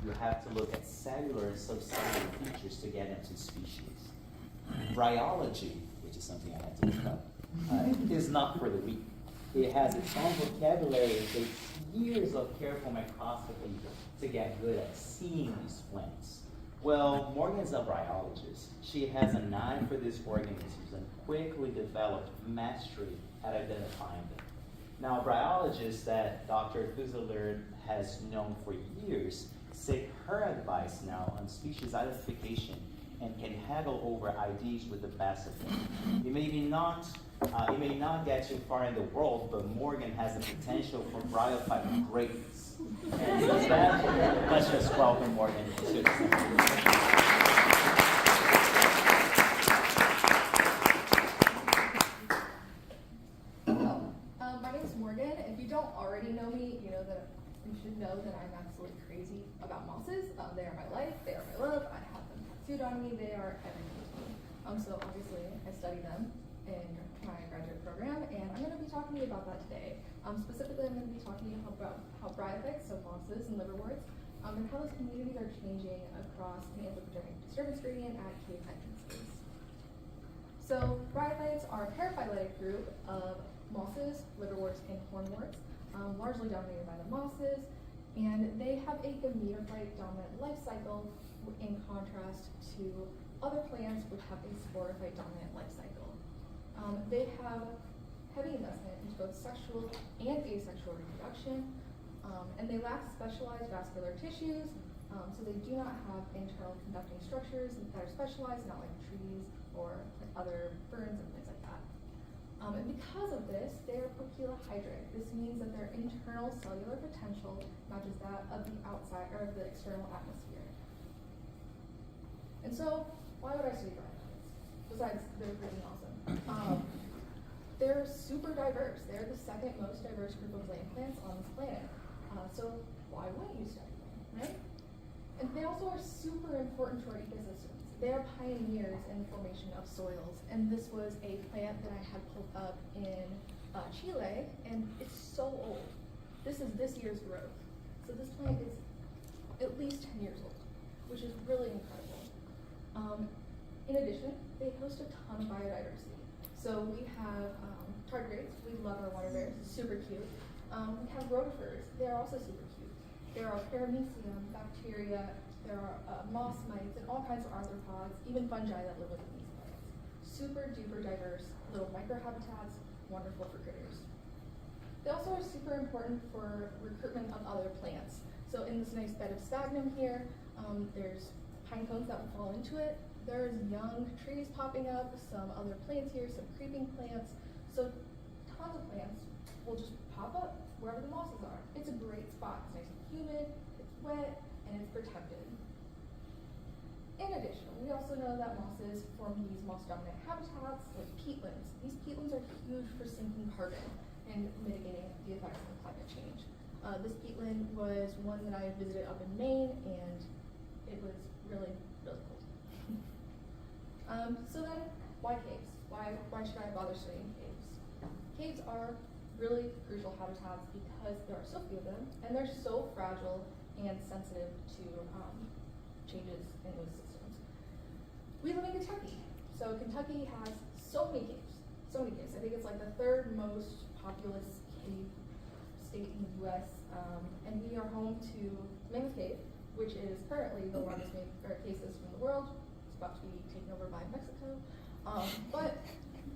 you have to look at cellular and subcellular features to get into species. Bryology, which is something I had to look up, is not for the weak. It has its own vocabulary. It takes years of careful microscopy to get good at seeing these plants. Well, Morgan's a bryologist. She has an eye for these organisms and quickly developed mastery at identifying them. Now, bryologists that Dr. Fuselier has known for years seek her advice now on species identification and can haggle over IDs with the best of them. It may not get too far in the world, but Morgan has the potential for Bryophyte greatness. And with that, let's just welcome Morgan to the stage. Know me, you should know that I'm absolutely crazy about mosses. They are my life, they are my love. I have them tattooed on me, they are everything to me. So obviously I study them in my graduate program, and I'm going to be talking to you about that today. Specifically, I'm going to be talking to you about how bryophytes, so mosses and liverworts, and how those communities are changing across the anthropogenic disturbance gradient at cave entrances. So bryophytes are a paraphyletic group of mosses, liverworts, and hornworts. Largely dominated by the mosses, and they have a gametophyte dominant life cycle in contrast to other plants which have a sporophyte dominant life cycle. They have heavy investment into both sexual and asexual reproduction, and they lack specialized vascular tissues, so they do not have internal conducting structures that are specialized, not like trees or other ferns and things like that. And because of this, they are poikilehydric. This means that their internal cellular potential matches that of the outside or the external atmosphere. And so, why would I study bryophytes? Besides, they're freaking awesome. They're super diverse. They're the second most diverse group of land plants on this planet. So why wouldn't you study them, right? And they also are super important to our ecosystems. They are pioneers in the formation of soils, and this was a plant that I had pulled up in Chile, and it's so old. This is this year's growth. So this plant is at least 10 years old, which is really incredible. In addition, they host a ton of biodiversity. So we have tardigrades. We love our water bears, super cute. We have rotifers. They're also super cute. There are paramecium, bacteria. There are moss mites and all kinds of arthropods, even fungi that live within these plants. Super duper diverse little microhabitats, wonderful for critters. They also are super important for recruitment of other plants. So in this nice bed of sphagnum here, there's pine cones that will fall into it. There's young trees popping up, some other plants here, some creeping plants. So tons of plants will just pop up wherever the mosses are. It's a great spot. It's nice and humid, it's wet, and it's protected. In addition, we also know that mosses form these moss-dominant habitats like peatlands. These peatlands are huge for sinking carbon and mitigating the effects of climate change. This peatland was one that I visited up in Maine, and it was really, really cool. So then, why caves? Why should I bother studying caves? Caves are really crucial habitats because there are so few of them, and they're so fragile and sensitive to changes in those systems. We live in Kentucky. So Kentucky has so many caves. I think it's like the third most populous cave state in the US. And we are home to Mammoth Cave, which is currently the largest cave system in the world. It's about to be taken over by Mexico. But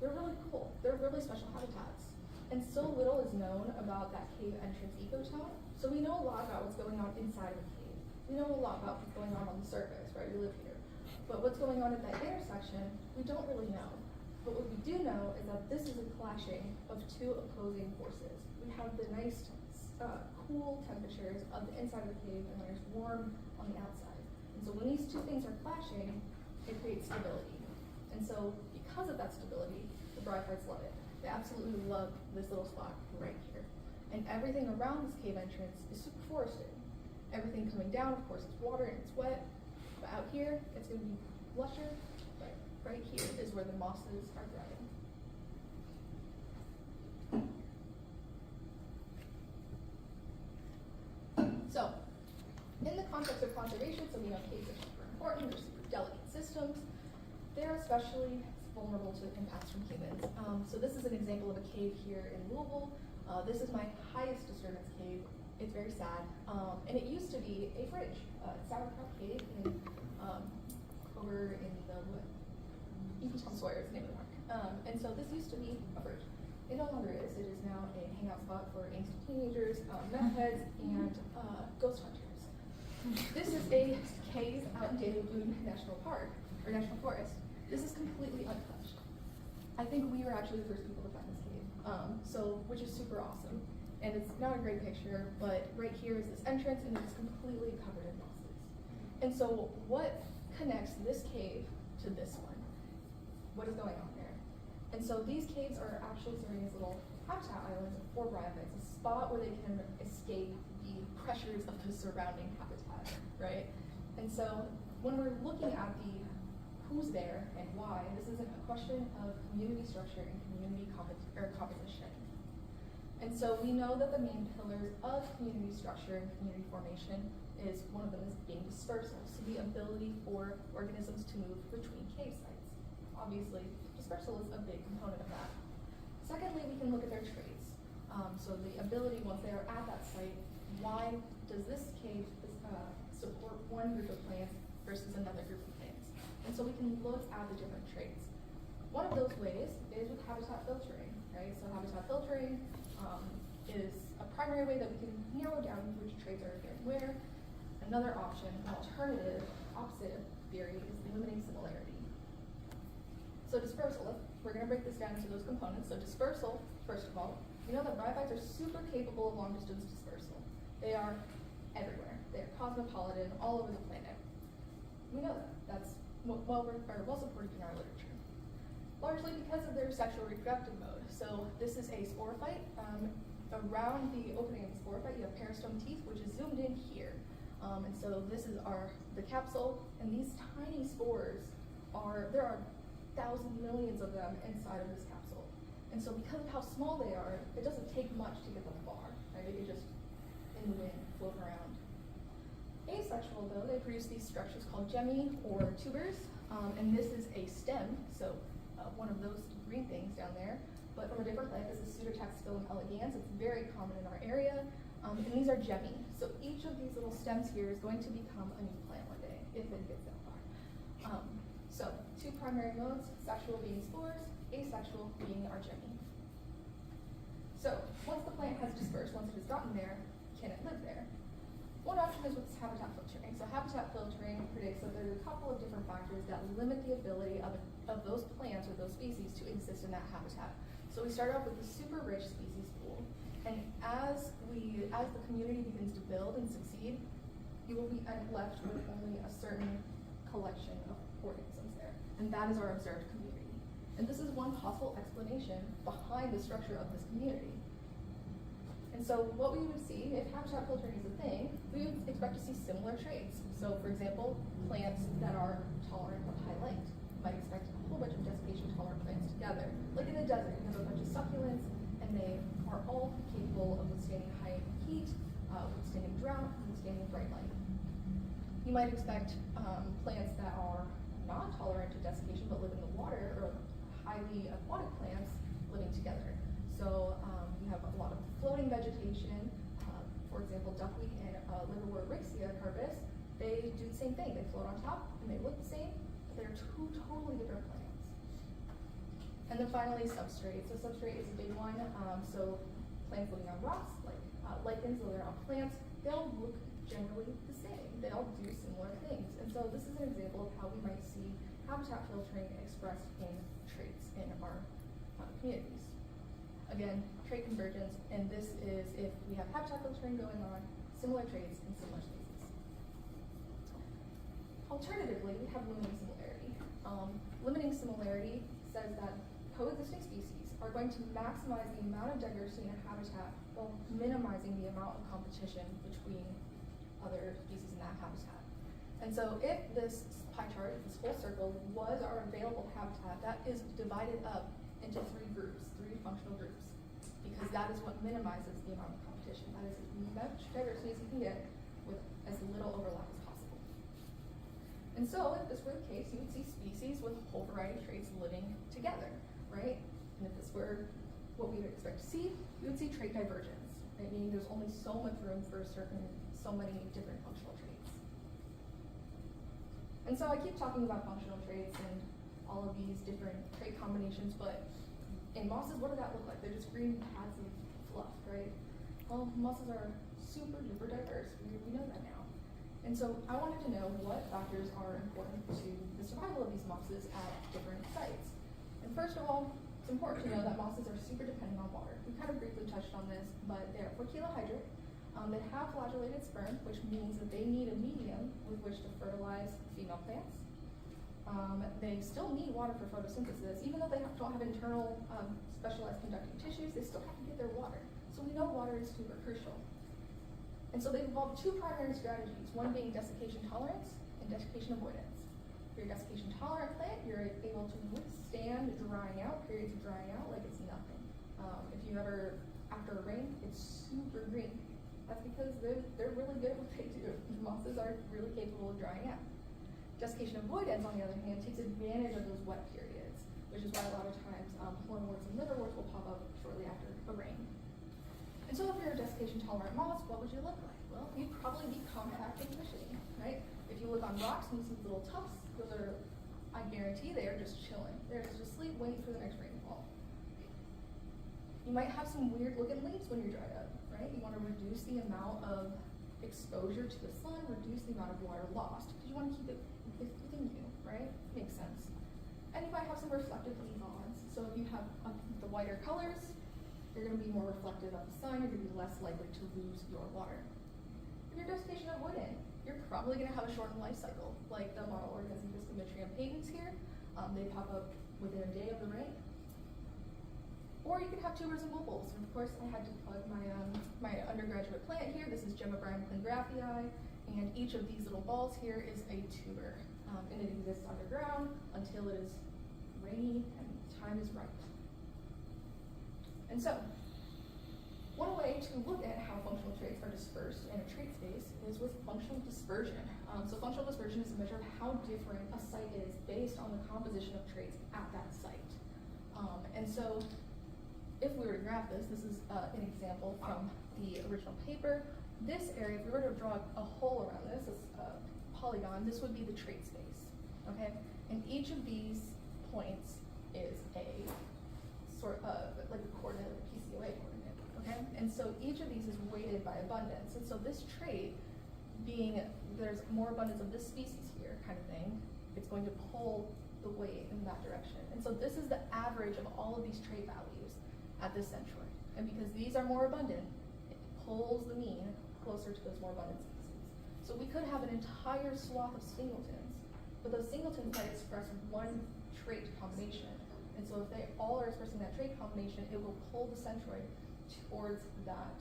they're really cool. They're really special habitats. And so little is known about that cave entrance ecotone. So we know a lot about what's going on inside of a cave. We know a lot about what's going on the surface, right? We live here. But what's going on at that intersection, we don't really know. But what we do know is that this is a clashing of two opposing forces. We have the nice, cool temperatures of the inside of the cave, and then there's warm on the outside. And so when these two things are clashing, it creates stability. And so because of that stability, the bryophytes love it. They absolutely love this little spot right here. And everything around this cave entrance is super forested. Everything coming down, of course, it's water and it's wet. But out here, it's going to be lusher. But right here is where the mosses are thriving. So, in the context of conservation, so we know caves are super important, they're super delicate systems. They're especially vulnerable to impacts from humans. So this is an example of a cave here in Louisville. This is my highest disturbance cave. It's very sad. And it used to be a bridge, Sauerkraut Cave in, over in the, E.P. Tom Sawyer is the name of the park. And so this used to be a bridge. It no longer is. It is now a hangout spot for angsty teenagers, meth heads, and ghost hunters. This is a cave out in David Bloom National Park, or National Forest. This is completely untouched. I think we were actually the first people to find this cave, which is super awesome. And it's not a great picture, but right here is this entrance, and it's completely covered in mosses. And so what connects this cave to this one? What is going on there? And so these caves are actually serving as little habitat islands for bryophytes, a spot where they can escape the pressures of the surrounding habitat, right? And so when we're looking at the who's there and why, this is a question of community structure and community composition. And so we know that the main pillars of community structure and community formation is one of them is being dispersal, so the ability for organisms to move between cave sites. Obviously, dispersal is a big component of that. Secondly, we can look at their traits. So the ability, once they are at that site, why does this cave support one group of plants versus another group of plants? And so we can look at the different traits. One of those ways is with habitat filtering, right? So habitat filtering is a primary way that we can narrow down which traits are occurring where. Another option, an alternative, opposite theory, is limiting similarity. So dispersal, we're going to break this down into those components. So dispersal, first of all, we know that bryophytes are super capable of long-distance dispersal. They are everywhere. They are cosmopolitan, all over the planet. We know that. That's well supported in our literature. Largely because of their sexual reproductive mode. So this is a sporophyte. Around the opening of the sporophyte, you have peristome teeth, which is zoomed in here. And so this is the capsule, and these tiny spores there are thousands, millions of them inside of this capsule. And so because of how small they are, it doesn't take much to get them far, right? They just, in the wind, float around. Asexual, though, they produce these structures called gemmi or tubers, and this is a stem, so one of those green things down there, but from a different plant. This is Pseudotaxiphyllum elegans. It's very common in our area, and these are gemmi. So each of these little stems here is going to become a new plant one day, if it gets that far. So two primary modes, sexual being spores, asexual being our gemmi. So once the plant has dispersed, once it has gotten there, can it live there? One option is with habitat filtering. So habitat filtering predicts that there's a couple of different factors that limit the ability of those plants or those species to exist in that habitat. So we start off with a super rich species pool, and as the community begins to build and succeed, you will be left with only a certain collection of organisms there, and that is our observed community. And this is one possible explanation behind the structure of this community. And so what we would see, if habitat filtering is a thing, we would expect to see similar traits. So for example, plants that are tolerant of high light. You might expect a whole bunch of desiccation tolerant plants together. Like in the desert, you have a bunch of succulents, and they are all capable of withstanding high heat, withstanding drought, withstanding bright light. You might expect plants that are not tolerant to desiccation but live in the water, or highly aquatic plants living together. So you have a lot of floating vegetation. For example, duckweed and liverwort rixia carpus, they do the same thing. They float on top and they look the same, but they're two totally different plants. And then finally, substrate. So substrate is a big one. So plants living on rocks, like lichens living on plants, they all look generally the same. They all do similar things. And so this is an example of how we might see habitat filtering expressed in traits in our communities. Again, trait convergence, and this is if we have habitat filtering going on, similar traits in similar species. Alternatively, we have limiting similarity. Limiting similarity says that coexisting species are going to maximize the amount of diversity in a habitat while minimizing the amount of competition between other species in that habitat. And so if this pie chart, this whole circle, was our available habitat, that is divided up into three functional groups, because that is what minimizes the amount of competition. That is as much diversity as you can get with as little overlap And so, if this were the case, you would see species with a whole variety of traits living together, right? And if this were what we would expect to see, you would see trait divergence, right? Meaning there's only so much room for so many different functional traits. And so I keep talking about functional traits and all of these different trait combinations, but in mosses, what does that look like? They're just green pads of fluff, right? Well, mosses are super duper diverse. We know that now. And so I wanted to know what factors are important to the survival of these mosses at different sites. And first of all, it's important to know that mosses are super dependent on water. We kind of briefly touched on this, but they're poikilohydrate. They have flagellated sperm, which means that they need a medium with which to fertilize female plants. They still need water for photosynthesis. Even though they don't have internal specialized conducting tissues, they still have to get their water. So we know water is super crucial. And so they've evolved two primary strategies, one being desiccation tolerance and desiccation avoidance. For your desiccation tolerant plant, you're able to withstand drying out, periods of drying out like it's nothing. If you ever, after a rain, it's super green. That's because they're really good at what they do. Mosses are really capable of drying out. Desiccation avoidance, on the other hand, takes advantage of those wet periods, which is why a lot of times hornworts and liverworts will pop up shortly after a rain. And so if you're a desiccation tolerant moss, what would you look like? Well, you'd probably be compact and cushiony, right? If you look on rocks and you see little tufts, those are, I guarantee they are just chilling. They're just asleep waiting for the next rainfall. You might have some weird looking leaves when you're dried up, right? You want to reduce the amount of exposure to the sun, reduce the amount of water lost, because you want to keep it within you, right? Makes sense. And you might have some reflective leaf odds. So if you have the whiter colors, you're going to be more reflective of the sun, you're going to be less likely to lose your water. If you're desiccation avoidant, you're probably going to have a shortened life cycle, like the model organism Disturbance patents here. They pop up within a day of the rain. Or you could have tubers and bulbils. And of course, I had to plug my undergraduate plant here. This is Gemma Bryophyte, and each of these little balls here is a tuber. And it exists underground until it is rainy and time is right. And so, one way to look at how functional traits are dispersed in a trait space is with functional dispersion. So functional dispersion is a measure of how different a site is based on the composition of traits at that site. And so, if we were to graph this is an example from the original paper. This area, if we were to draw a hole around this polygon, this would be the trait space, okay? And each of these points is a sort of like a coordinate, like a PCOA coordinate, okay? And so each of these is weighted by abundance. And so this trait, being there's more abundance of this species here kind of thing, it's going to pull the weight in that direction. And so this is the average of all of these trait values at this centroid. And because these are more abundant, it pulls the mean closer to those more abundant species. So we could have an entire swath of singletons, but those singletons might express one trait combination. And so if they all are expressing that trait combination, it will pull the centroid towards that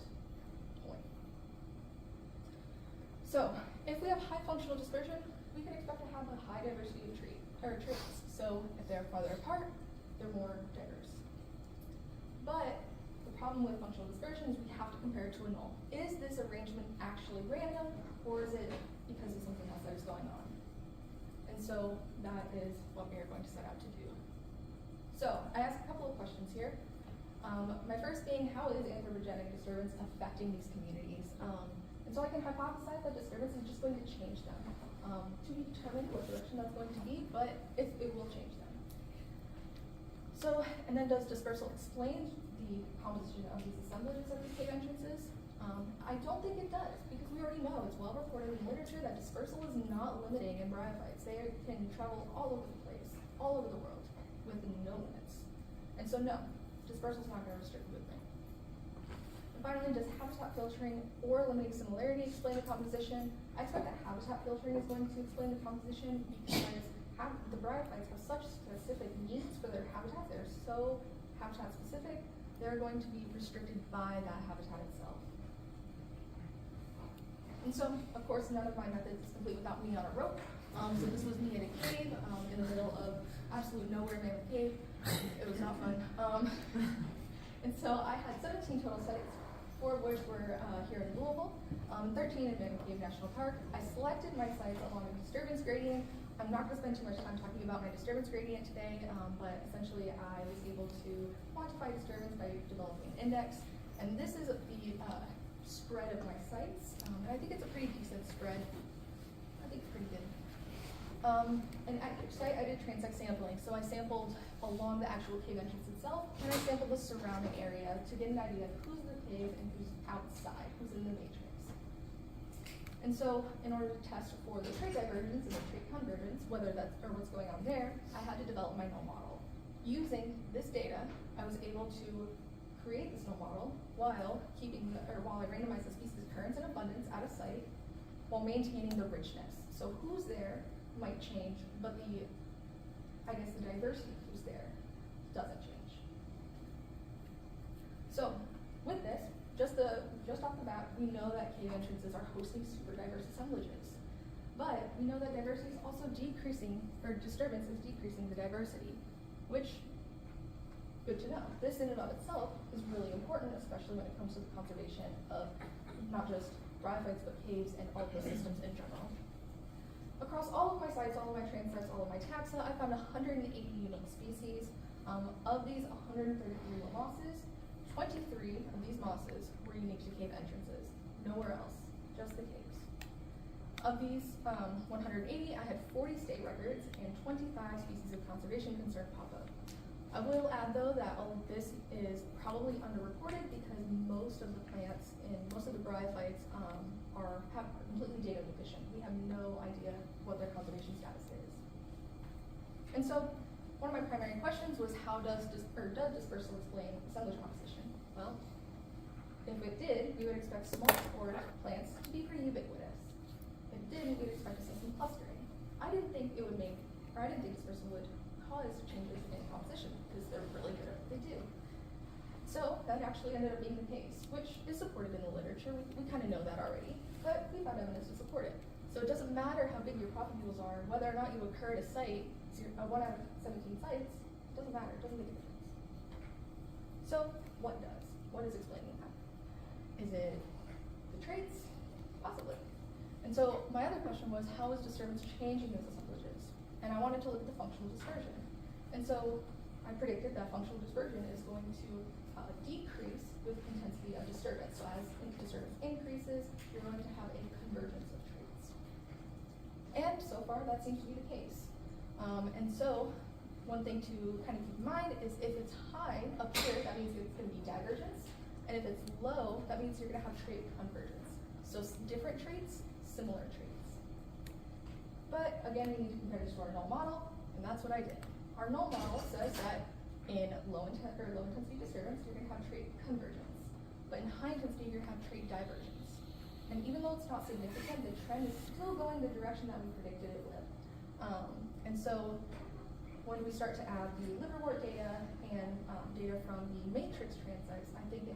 point. So if we have high functional dispersion, we can expect to have a high diversity of traits. So if they're farther apart, they're more diverse. But the problem with functional dispersion is we have to compare it to a null. Is this arrangement actually random, or is it because of something else that is going on? And so that is what we are going to set out to do. So I asked a couple of questions here. My first being, how is anthropogenic disturbance affecting these communities? And so I can hypothesize that disturbance is just going to change them. To be determined what direction that's going to be, but it will change them. So, and then does dispersal explain the composition of these assemblages at these cave entrances? I don't think it does, because we already know, it's well reported in literature that dispersal is not limiting in bryophytes. They can travel all over the place, all over the world, with no limits. And so no, dispersal is not going to restrict movement. And finally, does habitat filtering or limiting similarity explain the composition? I expect that habitat filtering is going to explain the composition because the bryophytes have such specific needs for their habitat. They're so habitat specific, they're going to be restricted by that habitat itself. And so, of course, none of my methods is complete without me on a rope. So this was me in a cave in the middle of absolute nowhere near a cave. It was not fun. And so I had 17 total sites, 4 of which were here in Louisville, 13 in Mammoth Cave National Park. I selected my sites along a disturbance gradient. I'm not going to spend too much time talking about my disturbance gradient today, but essentially I was able to quantify disturbance by developing an index. And this is the spread of my sites, and I think it's a pretty decent spread. I think it's pretty good. And at each site I did transect sampling, so I sampled along the actual cave entrance itself, and I sampled the surrounding area to get an idea of who's in the cave and who's outside, who's in the matrix. And so, in order to test for the trait divergence and the trait convergence, whether that's or what's going on there, I had to develop my null model. Using this data, I was able to create this null model while I randomized the species occurrence and abundance at a site while maintaining the richness. So who's there might change, but the diversity of who's there doesn't change. So with this, just off the bat, we know that cave entrances are hosting super diverse assemblages. But we know that diversity is also decreasing, or disturbance is decreasing the diversity, which, good to know. This in and of itself is really important, especially when it comes to the conservation of not just bryophytes, but caves and all the systems in general. Across all of my sites, all of my transects, all of my taxa, I found 180 unique species. Of these 133 were mosses. 23 of these mosses were unique to cave entrances. Nowhere else, just the caves. Of these 180, I had 40 state records and 25 species of conservation concern pop up. I will add though that all of this is probably underreported because most of the plants and most of the bryophytes are completely data deficient. We have no idea what their conservation status is. And so one of my primary questions was does dispersal explain assemblage composition? Well, if it did, we would expect small spored plants to be pretty ubiquitous. If it didn't, we'd expect to see some clustering. I didn't think dispersal would cause changes in composition because they're really good at what they do. So that actually ended up being the case, which is supported in the literature. We kind of know that already, but we found evidence to support it. So it doesn't matter how big your profit pools are, whether or not you occur at a site, 1 out of 17 sites, it doesn't matter, it doesn't make a difference. So what does? What is explaining that? Is it the traits? Possibly. And so my other question was, how is disturbance changing those assemblages? And I wanted to look at the functional dispersion. And so I predicted that functional dispersion is going to decrease with intensity of disturbance. So as disturbance increases, you're going to have a convergence of traits. And so far, that seems to be the case. And so one thing to kind of keep in mind is if it's high up here, that means it's going to be divergence. And if it's low, that means you're going to have trait convergence. So different traits, similar traits. But again, we need to compare this to our null model, and that's what I did. Our null model says that in low intensity disturbance, you're going to have trait convergence. But in high intensity, you're going to have trait divergence. And even though it's not significant, the trend is still going the direction that we predicted it would. And so when we start to add the liverwort data and data from the matrix transects, I think we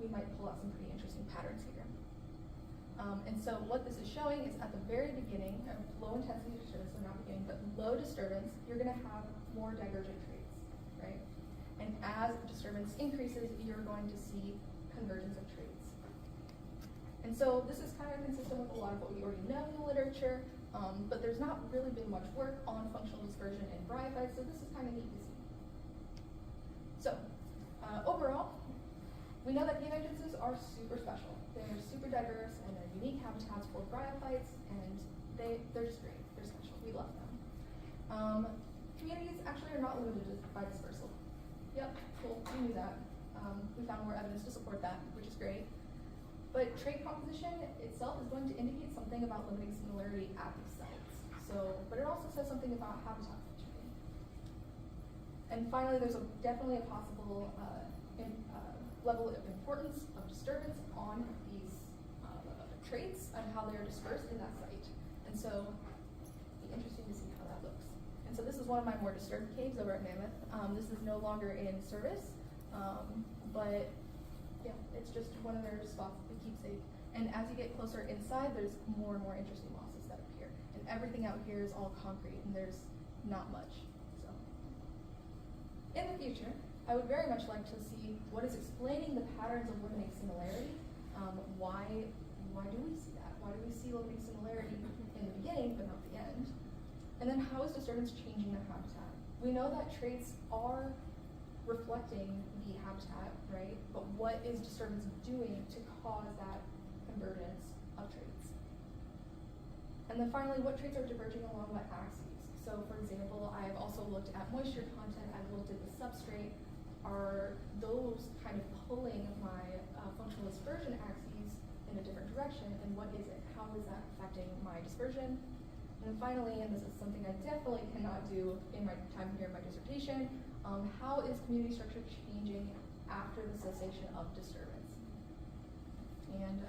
might pull out some pretty interesting patterns here. And so what this is showing is at the very beginning of low intensity disturbance, so not beginning, but low disturbance, you're going to have more divergent traits, right? And as disturbance increases, you're going to see convergence of traits. And so this is kind of consistent with a lot of what we already know in the literature, but there's not really been much work on functional dispersion in bryophytes, so this is kind of neat to see. So overall, we know that cave entrances are super special. They're super diverse and they're unique habitats for bryophytes, and they're just great. They're special. We love them. Communities actually are not limited by dispersal. Yep, cool. We knew that. We found more evidence to support that, which is great. But trait composition itself is going to indicate something about limiting similarity at these sites. But it also says something about habitat functioning. And finally, there's definitely a possible level of importance of disturbance on these traits and how they're dispersed in that site. And so it'll be interesting to see how that looks. And so this is one of my more disturbed caves over at Mammoth. This is no longer in service, but yeah, it's just one of their spots to keep safe. And as you get closer inside, there's more and more interesting mosses that appear. And everything out here is all concrete, and there's not much. So in the future, I would very much like to see what is explaining the patterns of limiting similarity. Why do we see that? Why do we see limiting similarity in the beginning but not the end? And then how is disturbance changing the habitat? We know that traits are reflecting the habitat, right? But what is disturbance doing to cause that convergence of traits? And then finally, what traits are diverging along what axes? So for example, I've also looked at moisture content, I've looked at the substrate. Are those kind of pulling my functional dispersion axes in a different direction, and what is it? How is that affecting my dispersion? And then finally, and this is something I definitely cannot do in my time here in my dissertation, how is community structure changing after the cessation of disturbance? And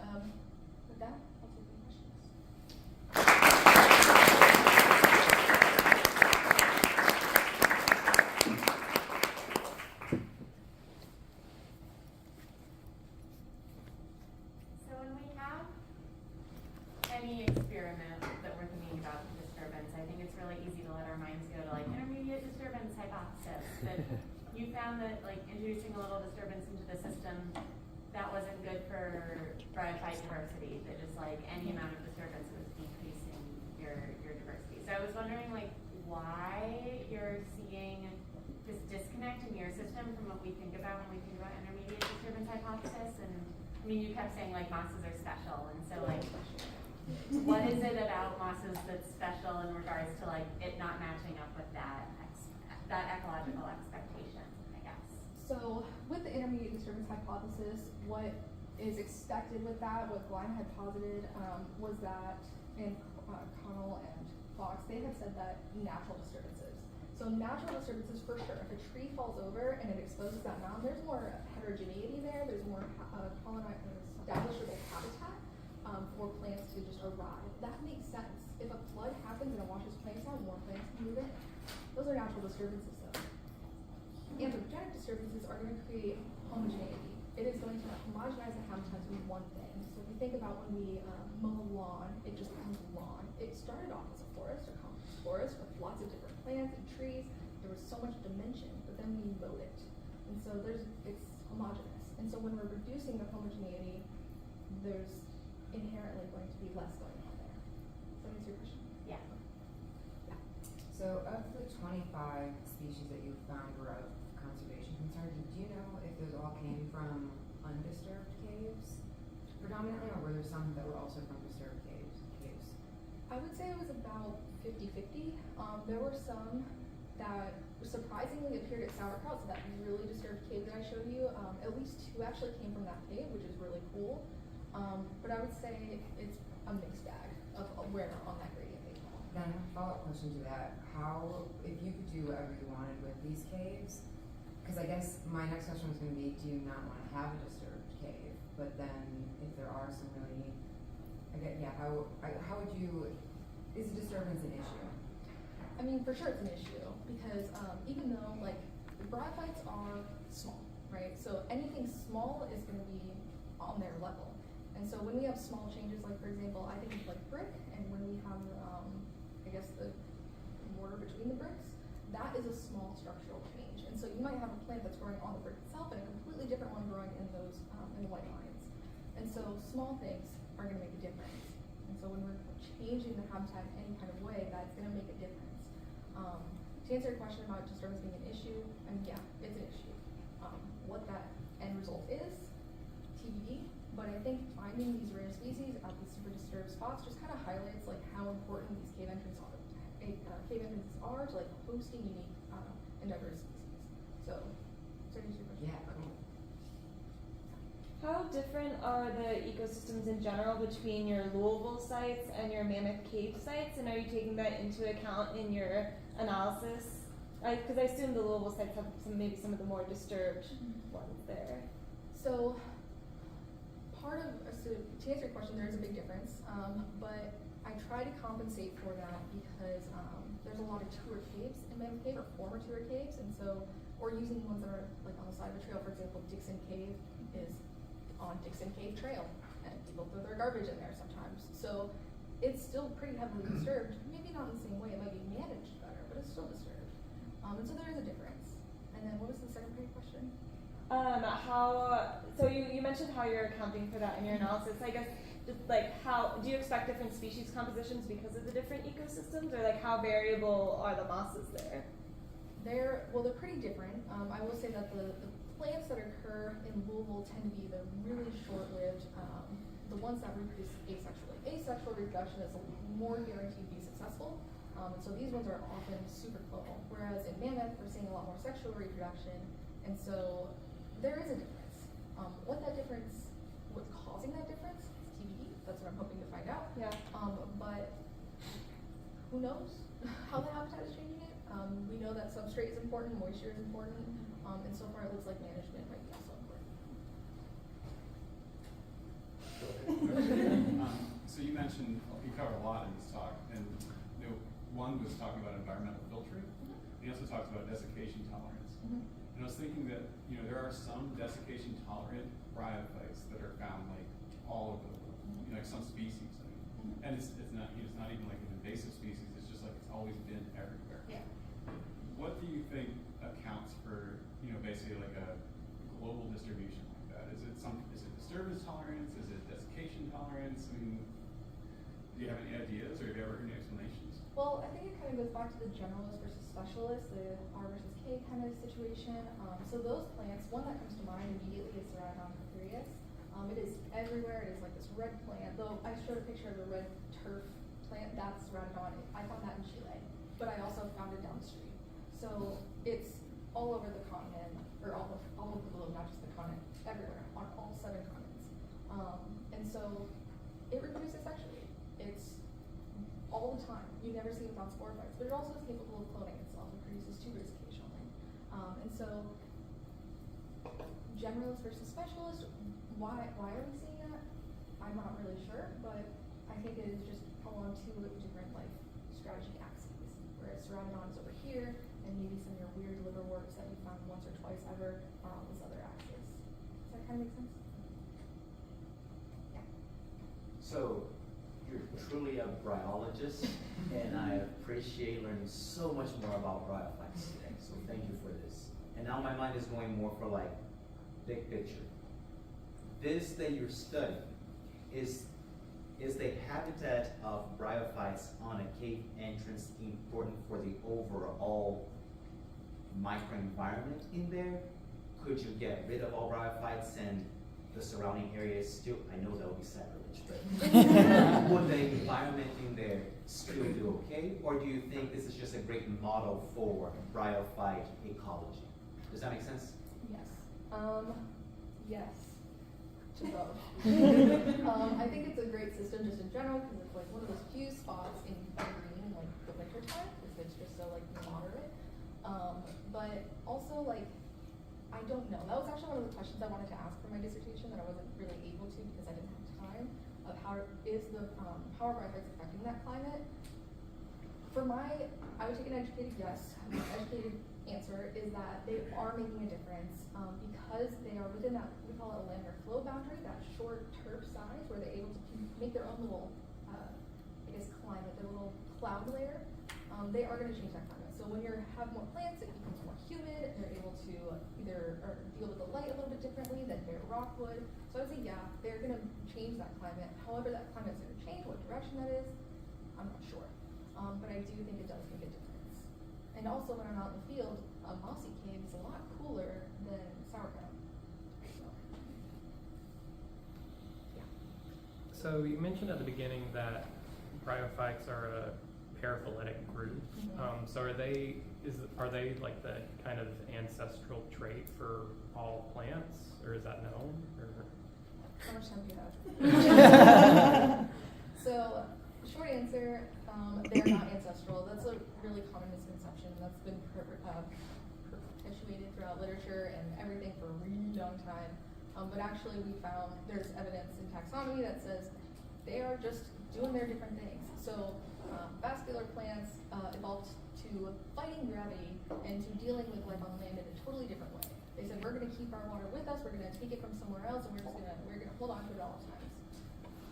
with that, I'll take any questions. So when we have any experiment that we're thinking about disturbance, I think it's really easy to let our minds go to like intermediate disturbance hypothesis. But you found that like introducing a little disturbance into the system, that wasn't good for Bryophyte diversity, that just like any amount of disturbance was decreasing your diversity. So I was wondering like why you're seeing this disconnect in your system from what we think about when we think about intermediate disturbance hypothesis. And I mean, you kept saying like mosses are special, and so like what is it about mosses that's special in regards to like it not matching up with that ecological expectation, I guess? So with the intermediate disturbance hypothesis, what is expected with that, what Gleim had posited, was that, and Connell and Fox, they had said that natural disturbances. So natural disturbances for sure. If a tree falls over and it exposes that mound, there's more heterogeneity there, there's more establishable habitat for plants to just arrive. That makes sense. If a flood happens and it washes plants out, more plants can move in. Those are natural disturbances though. Anthropogenic disturbances are going to create homogeneity. It is going to homogenize the habitat to one thing. So if you think about when we mow a lawn, it just becomes a lawn. It started off as a forest or complex forest with lots of different plants and trees. There was so much dimension, but then we mowed it. And so it's homogeneous. And so when we're reducing the homogeneity, there's inherently going to be less going on there. Does that answer your question? Yeah. So of the 25 species that you found were of conservation concern, do you know if those all came from undisturbed caves predominantly, or were there some that were also from disturbed caves? I would say it was about 50-50. There were some that surprisingly appeared at Sauerkraut, so that really disturbed cave that I showed you. At least 2 actually came from that cave, which is really cool. But I would say it's a mixed bag of where on that gradient they fall. Then a follow-up question to that, how, if you could do whatever you wanted with these caves, because I guess my next question was going to be, do you not want to have a disturbed cave? But then if there are some really, how would you, is a disturbance an issue? I mean, for sure it's an issue because even though like the bryophytes are small, right? So anything small is going to be on their level. And so when we have small changes, like for example, I think of like brick, and when we have, I guess the mortar between the bricks, that is a small structural change. And so you might have a plant that's growing on the brick itself and a completely different one growing in those, in the white lines. And so small things are going to make a difference. And so when we're changing the habitat in any kind of way, that's going to make a difference. To answer your question about disturbance being an issue, I mean, yeah, it's an issue. What that end result is, TBD. But I think finding these rare species at these super disturbed spots just kind of highlights like how important these cave entrances are to like hosting unique and diverse species. So, to answer your question. Yeah, cool. How different are the ecosystems in general between your Louisville sites and your Mammoth Cave sites, and are you taking that into account in your analysis? Because I assume the Louisville sites have maybe some of the more disturbed ones there. So to answer your question, there is a big difference, but I try to compensate for that because there's a lot of tour caves in Mammoth Cave, or former tour caves, and so, or using ones that are like on the side of a trail. For example, Dixon Cave is on Dixon Cave Trail, and people throw their garbage in there sometimes. So it's still pretty heavily disturbed, maybe not in the same way, it might be managed better, but it's still disturbed. And so there is a difference. And then what was the second part of your question? So you mentioned how you're accounting for that in your analysis. I guess just like how do you expect different species compositions because of the different ecosystems, or like how variable are the mosses there? They're pretty different. I will say that the plants that occur in Louisville tend to be the really short-lived, the ones that reproduce asexually. Asexual reproduction is more guaranteed to be successful. And so these ones are often super clonal, whereas in mammoth we're seeing a lot more sexual reproduction, and so there is a difference. What's causing that difference? It's TBD. That's what I'm hoping to find out. Yeah. But who knows how the habitat is changing it? We know that substrate is important, moisture is important, and so far it looks like management might be also important. So you mentioned, you covered a lot in this talk, and one was talking about environmental filtering. He also talked about desiccation tolerance. And I was thinking that there are some desiccation tolerant bryophytes that are found like all over the world, like some species. I mean, and it's not even like an invasive species. It's just like it's always been everywhere. Yeah. What do you think accounts for basically like a global distribution like that? Is it disturbance tolerance? Is it desiccation tolerance? I mean, do you have any ideas, or have you ever heard any explanations? Well, I think it kind of goes back to the generalist versus specialist, the R versus K kind of situation. So those plants, one that comes to mind immediately is Ceratodon papyrus. It is everywhere. It is like this red plant. Though I showed a picture of the red turf plant, that's Ceratodon. I found that in Chile, but I also found it down the street. So it's all over the continent, or all over the globe, not just the continent, everywhere, on all 7 continents. And so it reproduces sexually. It's all the time. You never see it without sporophytes, but it also is capable of cloning itself. It produces tubers occasionally. And so, generalist versus specialist, why are we seeing that? I'm not really sure, but I think it is just along 2 different strategy axes, whereas Ceratodon is over here, and maybe some of your weird liverworts that you found once or twice ever are on this other axis. Does that kind of make sense? Yeah. So, you're truly a bryologist, and I appreciate learning so much more about bryophytes today. So thank you for this. And now my mind is going more for like big picture. This that you're studying is the habitat of bryophytes on a cave entrance important for the overall microenvironment in there? Could you get rid of all bryophytes and the surrounding area is still, I know that would be sacrilege, but would the environment in there still do okay? Or do you think this is just a great model for bryophyte ecology? Does that make sense? Yes. Yes. To both. I think it's a great system just in general because it's like one of those few spots in green, like the winter time, because it's just so moderate. But also I don't know. That was actually one of the questions I wanted to ask for my dissertation that I wasn't really able to because I didn't have time. Of how are bryophytes affecting that climate? I would take an educated guess. An educated answer is that they are making a difference because they are within that, we call it a laminar flow boundary, that short turf size where they're able to make their own little, climate, their little cloud layer. They are going to change that climate. So when you have more plants, it becomes more humid, and they're able to either deal with the light a little bit differently than bare rock would. So I would say, yeah, they're going to change that climate. However that climate's going to change, what direction that is, I'm not sure. But I do think it does make a difference. And also when I'm out in the field, a mossy cave is a lot cooler than sauerkraut. So, yeah. So you mentioned at the beginning that bryophytes are a paraphyletic group. So are they like the kind of ancestral trait for all plants, or is that known? Or? How much time do you have? So, short answer, they're not ancestral. That's a really common misconception that's been perpetuated throughout literature and everything for a really long time. But actually we found there's evidence in taxonomy that says they are just doing their different things. So vascular plants evolved to fighting gravity and to dealing with life on land in a totally different way. They said we're going to keep our water with us, we're going to take it from somewhere else, and we're going to hold on to it at all times.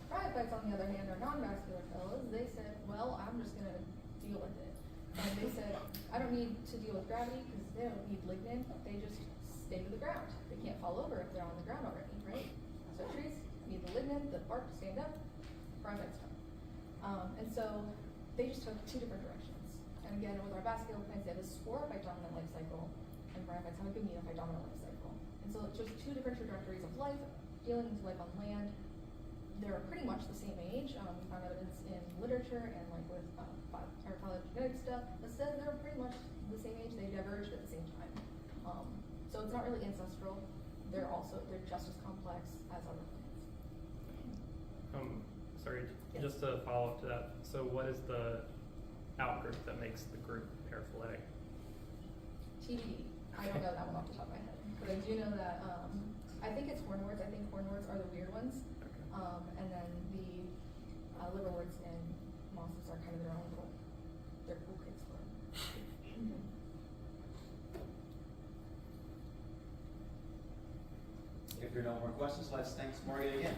Bryophytes, on the other hand, are non-vascular fellows. They said, well, I'm just going to deal with it. And they said, I don't need to deal with gravity because they don't need lignin. They just stay to the ground. They can't fall over if they're on the ground already, right? So trees need the lignin, the bark to stand up. Bryophytes don't. And so they just took two different directions. And again, with our vascular plants, they have a sporophyte dominant life cycle, and bryophytes have a gametophyte dominant life cycle. And so it's just two different trajectories of life, dealing with life on land. They're pretty much the same age. We found evidence in literature and like with our phylogenetic stuff that says they're pretty much the same age. They diverged at the same time. So it's not really ancestral. They're just as complex as other plants. Sorry, Yes. just to follow up to that. So what is the outgroup that makes the group paraphyletic? TBD. I don't know that one off the top of my head, but I do know that I think it's hornworts. I think hornworts are the weird ones, and then the liverworts and mosses are kind of their own little. They're cool kids for them. If there are no more questions, let's thank Morgan again.